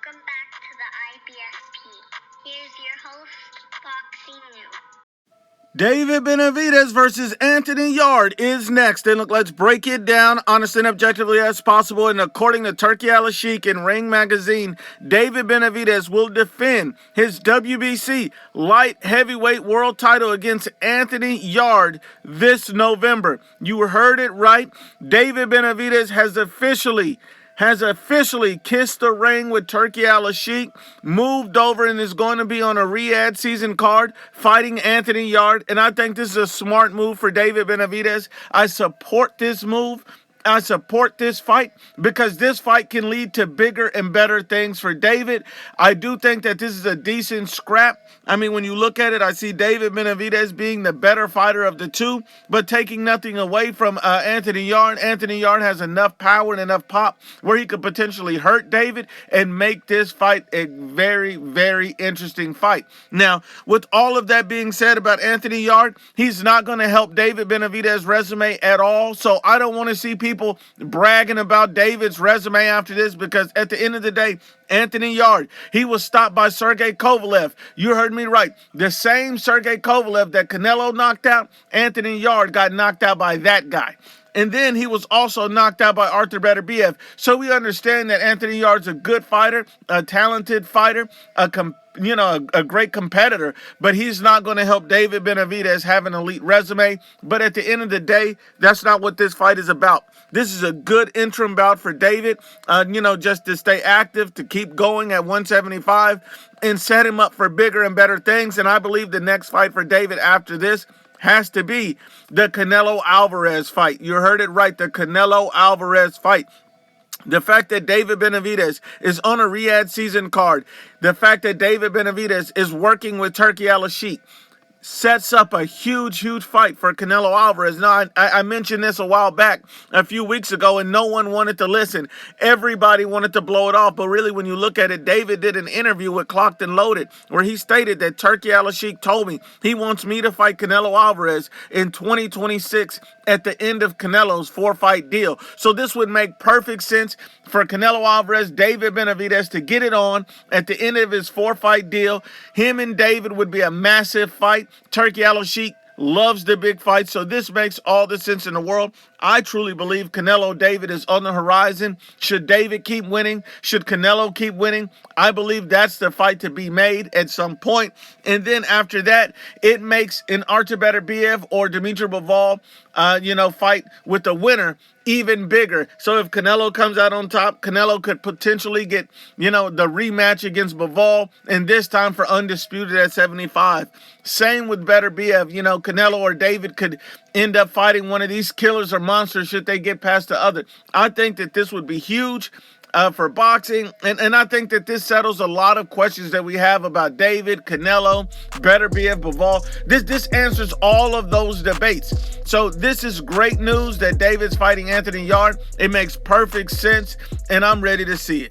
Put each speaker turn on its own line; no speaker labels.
Welcome back to the IBSP. Here's your host, Boxing News.
David Benavidez versus Anthony Yarde is next. And look, let's break it down honestly and objectively as possible. And according to Turki Al-Sheikh in Ring Magazine, David Benavidez will defend his WBC light heavyweight world title against Anthony Yarde this November. You heard it right. David Benavidez has officially kissed the ring with Turki Al-Sheikh, moved over and is going to be on a Riyadh season card fighting Anthony Yarde. And I think this is a smart move for David Benavidez. I support this move. I support this fight because this fight can lead to bigger and better things for David. I do think that this is a decent scrap. I mean, when you look at it, I see David Benavidez being the better fighter of the two, but taking nothing away from Anthony Yarde. Anthony Yarde has enough power and enough pop where he could potentially hurt David and make this fight a very, very interesting fight. Now, with all of that being said about Anthony Yarde, he's not going to help David Benavidez's resume at all. So I don't want to see people bragging about David's resume after this, because at the end of the day, Anthony Yarde, he was stopped by Sergey Kovalev. You heard me right. The same Sergey Kovalev that Canelo knocked out, Anthony Yarde got knocked out by that guy. And then he was also knocked out by Artur Beterbiev. So we understand that Anthony Yarde's a good fighter, a talented fighter, a great competitor, but he's not going to help David Benavidez have an elite resume. But at the end of the day, that's not what this fight is about. This is a good interim bout for David, just to stay active, to keep going at 175 and set him up for bigger and better things. And I believe the next fight for David after this has to be the Canelo Alvarez fight. You heard it right, the Canelo Alvarez fight. The fact that David Benavidez is on a Riyadh season card, the fact that David Benavidez is working with Turki Al-Sheikh, sets up a huge fight for Canelo Alvarez. Now, I mentioned this a while back, a few weeks ago, and no one wanted to listen. Everybody wanted to blow it off. But really, when you look at it, David did an interview with Clocked and Loaded where he stated that Turki Al-Sheikh told me he wants me to fight Canelo Alvarez in 2026 at the end of Canelo's 4-fight deal. So this would make perfect sense for Canelo Alvarez, David Benavidez to get it on at the end of his 4-fight deal. Him and David would be a massive fight. Turki Al-Sheikh loves the big fight, so this makes all the sense in the world. I truly believe Canelo David is on the horizon. Should David keep winning? Should Canelo keep winning? I believe that's the fight to be made at some point. And then after that, it makes an Artur Beterbiev or Dimitri Bivol, fight with the winner even bigger. So if Canelo comes out on top, Canelo could potentially get, the rematch against Bivol, and this time for undisputed at 75. Same with Beterbiev. Canelo or David could end up fighting one of these killers or monsters should they get past the other. I think that this would be huge for boxing, and I think that this settles a lot of questions that we have about David, Canelo, Beterbiev, Bivol. This answers all of those debates. So this is great news that David's fighting Anthony Yarde. It makes perfect sense, and I'm ready to see it.